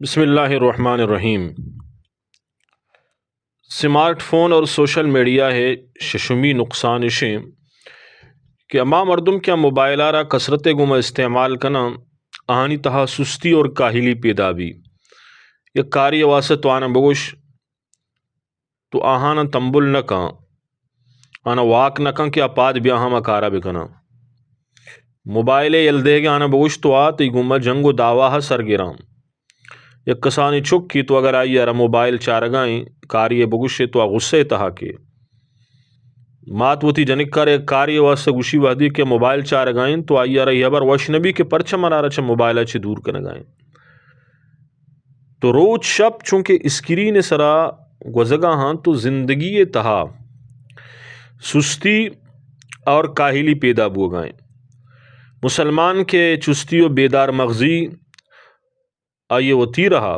بسم اللہ الرحمن الرحیم۔ سمارٹ فون اور سوشل میڈیا ہے ششمی نقصانشیں کہ اما مردم کیا موبائل آرا کثرت گما استعمال کنا آہانی تہا سستی اور کاہلی پیدا بھی یا کاری واسط وانا بگوش تو آہانا تنبل نکا آنا واک نکا کہ اپاد بیا ہما کارا بکنا موبائل یلدے گے آنا بگوش تو آتی گما جنگ و دعواہ سرگرام یک کسانی چک کی تو اگر آئی یارا موبائل چارگائیں کاری بگوشے تو غصے تہا کے مات وتی جنک کرے کاری واسطہ گوشی وادی کے موبائل چارگائیں تو آئی یارا یہ بر وش نبی کے پرچہ مرارا چھ موبائل چھ دور کنگائیں تو روز شب چونکہ اسکرین سرا گزگا ہاں تو زندگی تہا سستی اور کاہلی پیدا بو گائیں مسلمان کے چستی و بیدار مغزی آئیے وتی رہا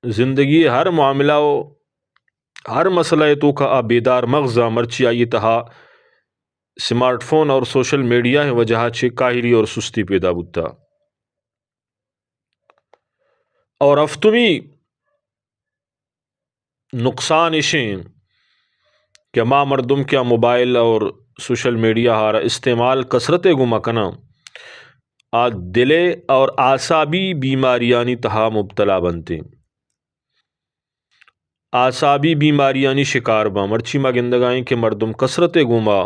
زندگی ہر معاملہ و ہر مسئلہ تو کا بیدار مغزہ مرچی آئیے تہا سمارٹ فون اور سوشل میڈیا ہے وجہ چھے کاہلی اور سستی پیدا بوتا اور افتمی نقصان اشیں کہ ما مردم کیا موبائل اور سوشل میڈیا ہارا استعمال کثرت گما کنا دلے اور اعصابی بیماریانی تہا مبتلا بنتے اعصابی بیماریانی شکار با مرچی ما گندگائیں کہ مردم کثرت گما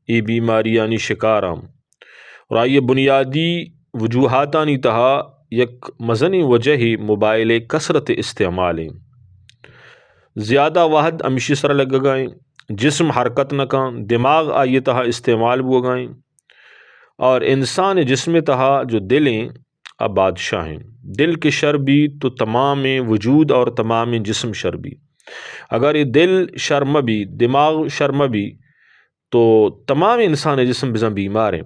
ای بیماریانی شکارام اور آئیے بنیادی وجوہاتانی تہا یک مزنی وجہ ہی موبائل کثرت استعمالیں زیادہ واحد امشی سر لگ گائیں جسم حرکت نہ دماغ آئیے تہا استعمال بو گائیں اور انسان جسم تہا جو دلیں اب بادشاہ ہیں دل کے شر بھی تو تمام وجود اور تمام جسم شر بھی اگر یہ دل شرم بھی دماغ شرم بھی تو تمام انسان جسم بزن بیمار ہیں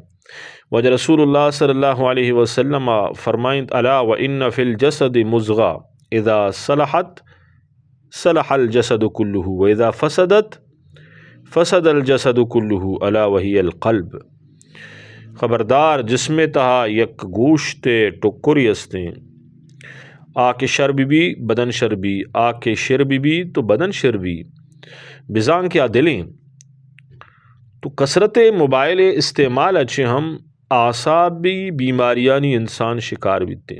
وجہ رسول اللہ صلی اللہ علیہ وسلم فرمائیں الا وان فی الجسد مضغہ اذا صلحت صلح الجسد کلہ واذا فسدت فسد الجسد کلہ الا وہی القلب خبردار جسم تہا یک گوشت ٹکری استیں آ کے شر بھی بدن شر بھی آ کے شر بھی تو بدن شر بھی بزان کیا دلیں تو کثرت موبائل استعمال اچھے ہم اعصابی بیماریانی انسان شکار بیتے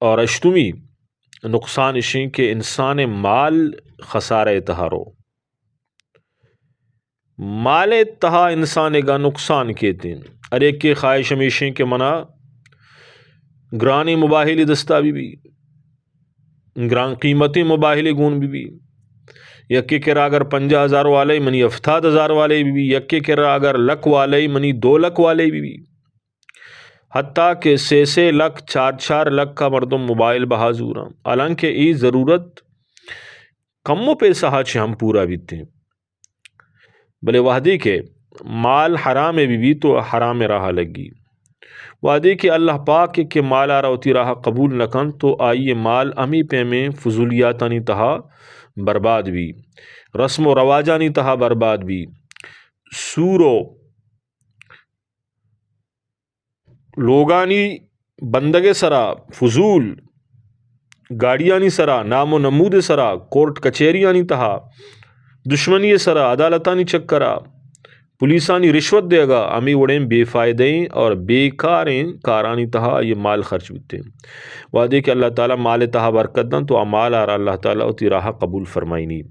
اور اشتمی نقصان اشیں کہ انسان مال خسارہ تہارو مال تہا انسان گا نقصان کہتے ہیں ارے کے خواہش ہمیشیں کہ منا گرانی مباہلی دستا بھی گران قیمتی مباہلی گون بھی یکی کرا اگر 50,000 والے منی 70,000 والے بھی یکی کرا اگر لکھ والے منی 2 لکھ والے بھی حتیٰ کہ 6 لکھ 4 لکھ کا مردم موبائل بہازورا حالانکہ ای ضرورت کم و پیسہ چھے ہم پورا بیتے ہیں بلے وحدی کے مال حرام بھی تو حرام راہ لگی وعدے کہ اللہ پاک کے مال آ ہوتی راہ قبول نکن تو آئیے مال امی پہ میں فضولیاتانی تہا برباد بھی رسم و رواجانی تہا برباد بھی سورو لوگانی بندگے سرا فضول گاڑیانی سرا نام و نمود سرا کورٹ کچیریانی تہا دشمنی سرا عدالتانی چکرا پولیسانی رشوت دے گا امی وڑیں بے فائدیں اور بیکاریں کارانی تہا یہ مال خرچ بیتے ہیں وعدے کہ اللہ تعالیٰ مال تہا برکت دن تو مال آ رہا اللہ تعالیٰ اتی راہ قبول فرمائی نہیں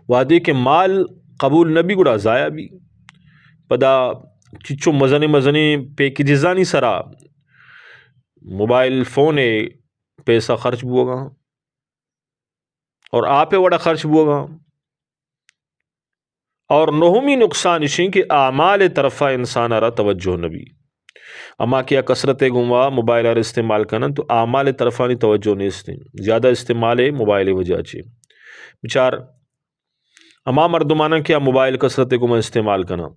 وعدے کہ مال قبول نبی گڑا ضائع بھی پدا چچو مزنے پیکیجزانی سرا موبائل فون پیسہ خرچ بو گا اور آپ وڑا خرچ بو گا اور نہمی نقصان اشیں کہ اعمال طرفہ انسان آرہ توجہ نبی اما کیا کثرت گما موبائل آرہ استعمال کرنا تو اعمال طرفانی توجہ نہیں استیں زیادہ استعمال موبائل وجہ چھے بچار اما مردمانہ کیا موبائل کثرت گما استعمال کرنا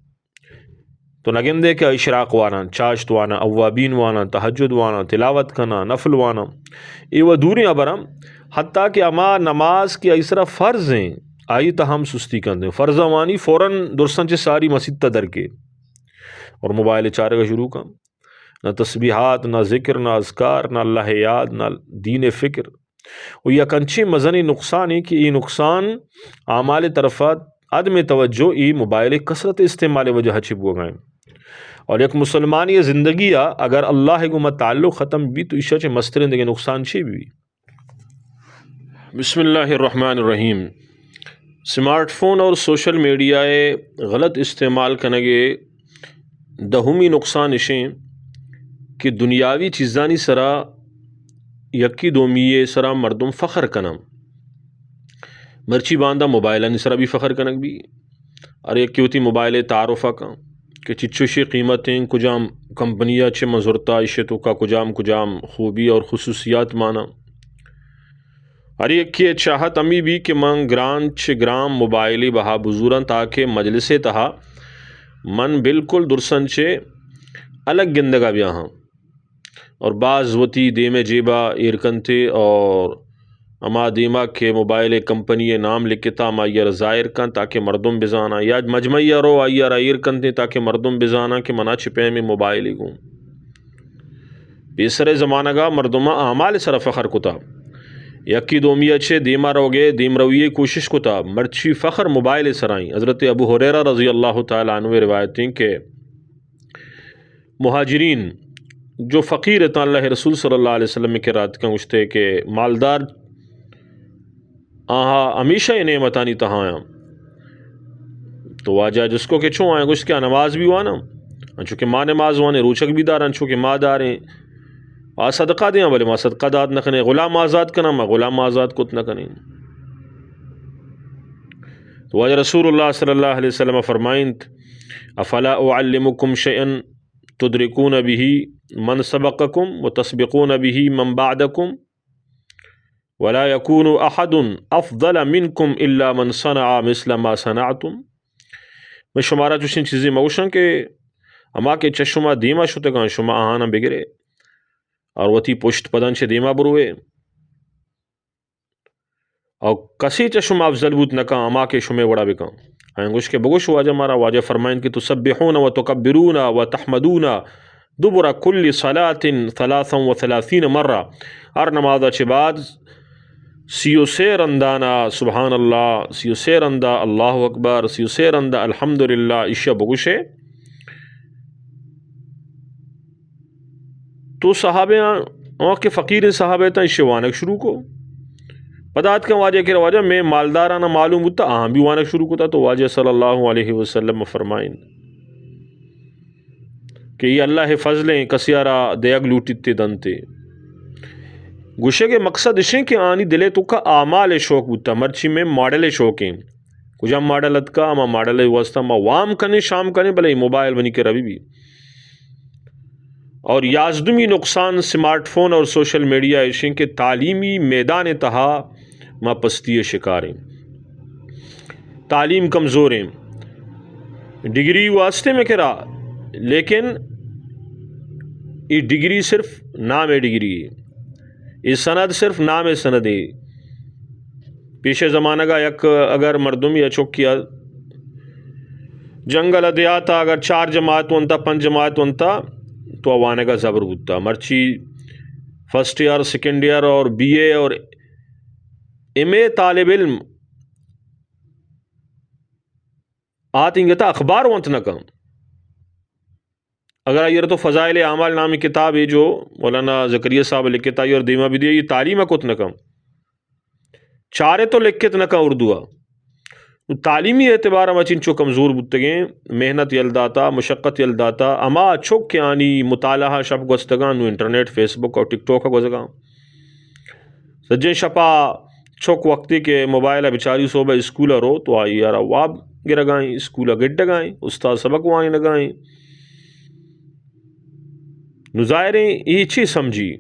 تو نگندے کہ اشراق وانا چاشت وانا اوابین وانا تہجد وانا تلاوت کرنا نفل وانا ایوہ دوری ابرم حتیٰ کہ اما نماز کی ایسرا فرض ہیں آئی تاہم سستی کندے فرض وانی فوراً درسن چے ساری مسجد تا در کے اور موبائل چارے کا شروع کا نہ تسبیحات، نہ ذکر، نہ اذکار، نہ اللہ یاد، نہ دین فکر. و یک انچی مزنی نقصان ہے کہ ای نقصان اعمال طرفات عدم توجہ ای موبائل کثرت استعمال وجہ چپ ہو گئے. اور یک مسلمانی زندگی اگر اللہ کو تعلق ختم بھی تو عشاء مسترین دیگے نقصان چی بھی. بسم اللہ الرحمن الرحیم. سمارٹ فون اور سوشل میڈیا غلط استعمال کنگے دہمی نقصان اشیں کہ دنیاوی چیزانی سرا یکی دومیے سرا مردم فخر کنم مرچی باندھا موبائلانی سرا بھی فخر کنک بھی. اور یک کیوتی موبائل تعارفہ کا کہ چچوشی قیمتیں کجام کمپنیاں چھ مزورتا عشتوں کا کجام خوبی اور خصوصیات مانا. اور یک کی چاہت امی بھی کہ من گرام موبائلی بہا بزورن تاکہ مجلس تہا من بالکل درسن چے الگ گندگا بھی ہاں. اور بعض وتی دیمے جیبا ایرکنتے اور اما دیما کے موبائل کمپنی نام لکھتا ما یر ظاہر کن تاکہ مردم بزانا یا مجمعی رو آئیر ایرکنتے تاکہ مردم بزانا کہ منا چھپے میں موبائل گوں. بیسر زمانہ گا مردمہ اعمال سر فخر کتا یکی دومی اچھے دیما روگے دیم رویے کوشش کتا مرچی فخر موبائل سرائیں. حضرت ابو ہریرہ رضی اللہ تعالیٰ عنہ روایتیں کہ مہاجرین جو فقیر تا اللہ رسول صلی اللہ علیہ وسلم کے رات کا گشتے کہ مالدار آہا ہمیشہ یہ نعمتانی تہاں تو واجہ جس کو کہ چوں آئیں گوشت کیا نماز بھی وانا چونکہ ماں نماز وانے روچک بھی دارن چونکہ ماں داریں صدقہ دیں بلے ما صدقہ داد نہ کنے غلام آزاد کنا ما غلام آزاد کت نہ کنے. تو واجہ رسول اللہ صلی اللہ علیہ وسلم فرمائیں افلا اعلمکم شیئا تدرکون به من سبقکم وتسبقون به من بعدکم ولا يكون احد افضل منکم الا من صنع مثل ما صنعتم. میں شمارا چوشن چیزیں موشن کہ اما کے چشمہ دیما شتے گا شما آہانا بگرے اور وتی پشت پدن چھ دیما بروے اور کسی چشم افضل بوت نکا اما کے شمے وڑا بکا. انگوش کے بگوش واجہ مارا واجہ فرمائن کہ تسبحون و تکبرون و تحمدون دبر کل صلاة 33 مرہ. ہر نمازہ چھ بعد 33 رندانا سبحان اللہ 33 رندہ اللہ اکبر 33 رندہ الحمدللہ اشیا بگوشے. تو صحابہ کے فقیر صحابہ تا اشیا وانک شروع کو پدات کا واجہ کے واجہ میں مالدارانہ معلوم ہوتا آہاں بھی وانک شروع کو تا. تو واجہ صلی اللہ علیہ وسلم فرمائیں کہ یہ اللہ فضلیں کسیارا دیگ لوٹتے دنتے گوشے کے مقصد اشیں کہ آنی دلے تو کا اعمال شوق ہوتا مرچی میں ماڈل شوقیں کجا ماڈلت کا اما ماڈل واسطہ ما وام کنے شام کنے بلے موبائل بنی کے روی بھی. اور یازدمی نقصان سمارٹ فون اور سوشل میڈیا اشیں کہ تعلیمی میدان تہا ما پستی شکاریں تعلیم کمزوریں ڈگری واسطے میں کرا لیکن یہ ڈگری صرف نام ڈگری ہے یہ سند صرف نام سند ہے. پیش زمانہ کا یک اگر مردم یا چوکیا جنگل دیاتا اگر 4 جماعت ونتا 5 جماعت ونتا تو اوانے کا زبر ہوتا مرچی فرسٹ ایئر سیکنڈ ایئر اور بی اے اور ایم اے طالب علم آتیں گے تا اخبار ونت نہ کم. اگر یہ تو فضائل اعمال نامی کتاب ہے جو مولانا زکریا صاحب لکھتا ہے اور دیما بھی دی یہ تعلیم کت نہ کم چارے تو لکھت نہ کا اردو تعلیمی اعتبار ہم اچین چو کمزور بتگیں محنت یلداتا مشقت یلداتا اما چوک کے آنی مطالعہ شب گستگان نو انٹرنیٹ فیس بک اور ٹک ٹاک گزگاں سجن شپا چوک وقتی کے موبائل بچاری صوبہ اسکولہ رو تو آئی یارا واب گرگائیں اسکولہ گڈ گائیں استاد سبق وائیں لگائیں نظائریں یہ چیز سمجھی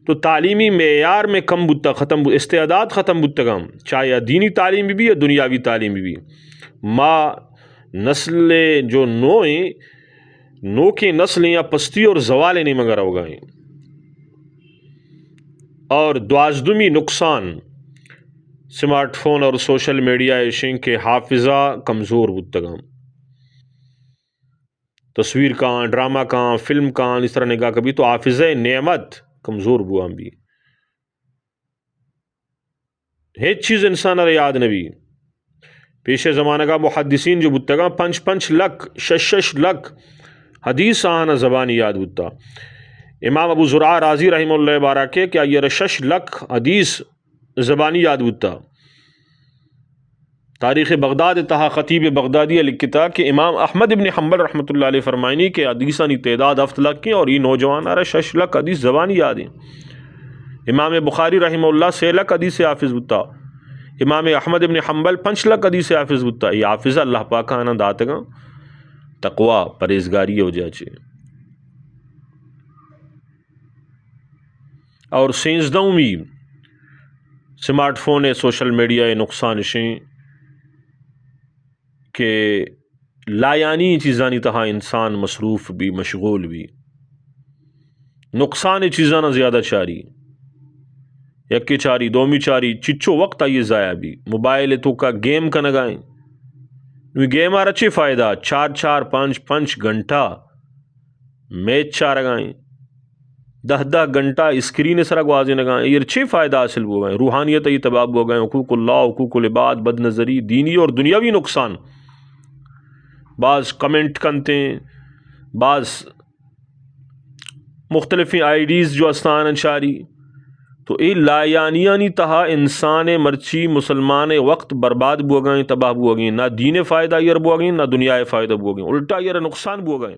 تو تعلیمی معیار میں کم بتا ختم استعداد ختم بتگام چاہے دینی تعلیم بھی یا دنیاوی تعلیم بھی ما نسل جو نو کی نسل یا پستی اور زوال نہیں مگر ہوگائیں. اور دوازدمی نقصان سمارٹ فون اور سوشل میڈیا ایشن کے حافظہ کمزور بتگام تصویر کان ڈرامہ کان فلم کان اس طرح نگاہ کبھی تو حافظہ نعمت کمزور بوا بھی ہیچ چیز انسان را یاد نبی پیش زمانہ کا محدثین جو بتگا 5 لکھ 6 لکھ حدیث آنا زبانی یاد بتا امام ابو زرع رازی رحمہ اللہ بارہ کے کیا یہ 6 لکھ حدیث زبانی یاد بتا تاریخ بغداد تہا خطیب بغدادی لکھتا کہ امام احمد ابن حنبل رحمۃ اللہ علیہ فرمائنی کہ حدیثانی تعداد 7 لکھ کی اور یہ نوجوان آ رہا 6 لکھ حدیث زبانی یاد ہیں امام بخاری رحمہ اللہ 6 لکھ حدیث حافظ بتا امام احمد ابن حنبل 5 لکھ حدیث حافظ بتا یہ حافظ اللہ پاک آنا داتگا تقوی پرہیزگاری ہو جاچے اور سینزدوں میں سمارٹ فون سوشل میڈیا نقصان شیں کہ لایانی چیزانی تہا انسان مصروف بھی مشغول بھی نقصان چیزانا زیادہ چاری یکی چاری دومی چاری چچو وقت آئیے ضائع بھی موبائل تو کا گیم کا نگائیں گیم آر اچھے فائدہ 4 5 گھنٹہ میچ چار گائیں 10 گھنٹہ اسکرین سرا گوازے نگائیں یہ اچھے فائدہ حاصل ہو گئے روحانیت ہی تباب ہو گئے حقوق اللہ حقوق العباد بد نظری دینی اور دنیاوی نقصان بعض کمنٹ کنتے بعض مختلف آئی ڈیز جو استان چاری تو یہ لایانیانی تہا انسان مرچی مسلمان وقت برباد بو گئیں تباہ بو گئیں نہ دین فائدہ یر بو گئیں نہ دنیا فائدہ بو گئیں الٹا یر نقصان بو گئیں